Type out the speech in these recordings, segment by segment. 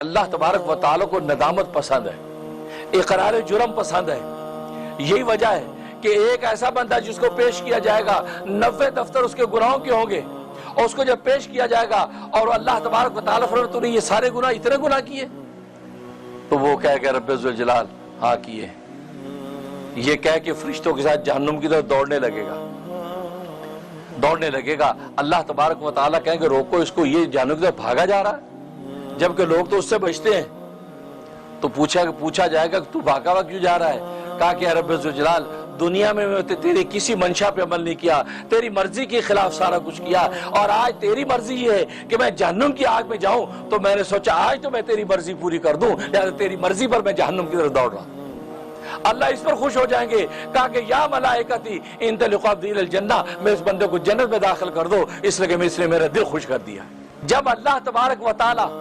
اللہ تبارک و تعالی کو ندامت پسند ہے، اقرار جرم پسند ہے۔ یہی وجہ ہے کہ ایک ایسا بندہ جس کو پیش کیا جائے گا 90 دفتر اس کے گناہوں کے ہوں گے، اور اس کو جب پیش کیا جائے گا اور اللہ تبارک و تعالی فرمائے تو نے یہ سارے گناہ اتنے گناہ کیے، تو وہ کہے گا رب ذوالجلال ہاں کیے، یہ کہہ کہ فرشتوں کے ساتھ جہنم کی طرف دوڑنے لگے گا۔ اللہ تبارک و تعالی کہیں گے روکو اس کو، یہ جہنم کی طرف بھاگا جا رہا ہے، جبکہ لوگ تو اس سے بچتے ہیں۔ تو پوچھا جائے گا کہ تو بھاگا ہوا کیوں جا رہا ہے؟ کہا کہ رب ذوالجلال دنیا میں تیری کسی منشا پہ عمل نہیں کیا، تیری مرضی کے خلاف سارا کچھ کیا، اور آج تیری مرضی یہ ہے کہ میں جہنم کی آگ میں جاؤں، تو میں نے سوچا آج تو میں تیری مرضی پوری کر دوں، لہذا تیری مرضی پر میں جہنم کی طرف دوڑ رہا ہوں۔ اللہ اس پر خوش ہو جائیں گے، کہا کہ یا ملائکتی انطلقوا بی الی الجنہ، میں اس بندے کو جنت میں داخل کر دو، اس لیے کہ اس نے میرا دل خوش کر دیا۔ جب اللہ تبارک و تعالی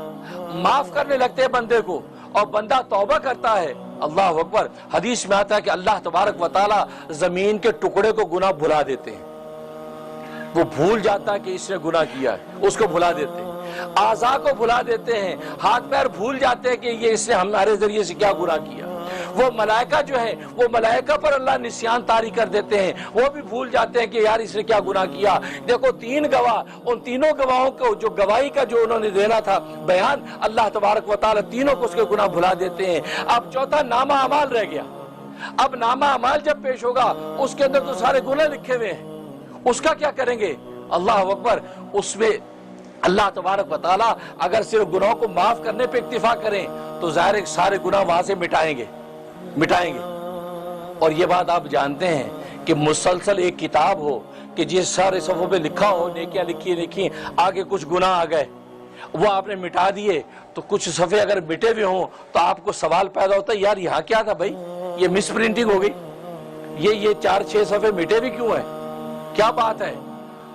معاف کرنے لگتے ہیں بندے کو اور بندہ توبہ کرتا ہے، اللہ اکبر، حدیث میں آتا ہے کہ اللہ تبارک و تعالی زمین کے ٹکڑے کو گناہ بھلا دیتے ہیں، وہ بھول جاتا ہے کہ اس نے گناہ کیا ہے، اس کو بھلا دیتے ہیں، اعضاء کو بھلا دیتے ہیں، ہاتھ پیر بھول جاتے ہیں کہ یہ اس نے ہمارے ذریعے سے کیا گناہ کیا۔ وہ ملائکہ جو ہے وہ ملائکہ پر اللہ نسیان طاری کر دیتے ہیں، وہ بھی بھول جاتے ہیں کہ یار اس نے کیا گناہ کیا۔ دیکھو 3 گواہ، ان تینوں گواہوں کو جو گواہی کا جو انہوں نے دینا تھا بیان، اللہ تبارک و تعالی تینوں کو اس کے گناہ بھلا دیتے ہیں۔ اب چوتھا نامہ اعمال رہ گیا۔ اب نامہ اعمال جب پیش ہوگا اس کے اندر تو سارے گناہ لکھے ہوئے ہیں، اس کا کیا کریں گے؟ اللہ اکبر، اس میں اللہ تبارک و تعالی اگر صرف گناہوں کو معاف کرنے پہ اکتفا کریں تو ظاہر ہے سارے گناہ وہاں سے مٹائیں گے۔ اور یہ بات آپ جانتے ہیں کہ مسلسل ایک کتاب ہو کہ جس سارے صفحوں پہ لکھا ہو نیکیاں لکھی، آگے کچھ گناہ آ گئے، وہ آپ نے مٹا دیے، تو کچھ صفحے اگر مٹے ہوئے ہوں تو آپ کو سوال پیدا ہوتا ہے یار یہاں کیا تھا بھائی، یہ مس پرنٹنگ ہو گئی، یہ 4-6 صفحے مٹے بھی کیوں ہیں، کیا بات ہے؟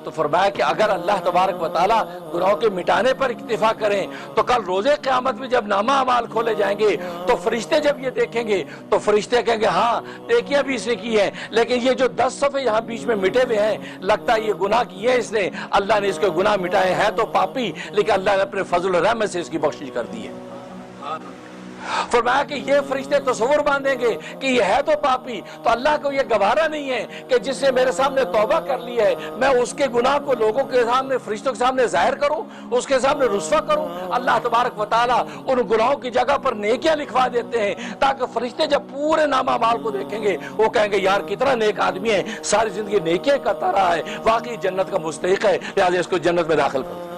تو فرمایا کہ اگر اللہ تبارک و تعالی گناہوں کے مٹانے پر اکتفا کریں تو کل روز قیامت میں جب نامہ اعمال کھولے جائیں گے تو فرشتے جب یہ دیکھیں گے تو فرشتے کہیں گے ہاں نیکیاں بھی اس نے کی ہیں، لیکن یہ جو 10 صفحے یہاں بیچ میں مٹے ہوئے ہیں لگتا ہے یہ گناہ کیے اس نے، اللہ نے اس کے گناہ مٹائے ہیں تو پاپی، لیکن اللہ نے اپنے فضل و رحمت سے اس کی بخشش کر دی ہے۔ فرمایا کہ یہ فرشتے تصور باندھیں گے کہ یہ ہے تو پاپی، تو اللہ کو یہ گوارا نہیں ہے کہ جس نے میرے سامنے توبہ کر لی ہے میں اس کے گناہ کو لوگوں کے سامنے، فرشتوں کے سامنے ظاہر کروں، اس کے سامنے رسوا کروں۔ اللہ تبارک و تعالی ان گناہوں کی جگہ پر نیکیاں لکھوا دیتے ہیں تاکہ فرشتے جب پورے نامہ اعمال کو دیکھیں گے وہ کہیں گے یار کتنا نیک آدمی ہے، ساری زندگی نیکیاں کرتا رہا ہے، واقعی جنت کا مستحق ہے، لہٰذا اس کو جنت میں داخل کرو۔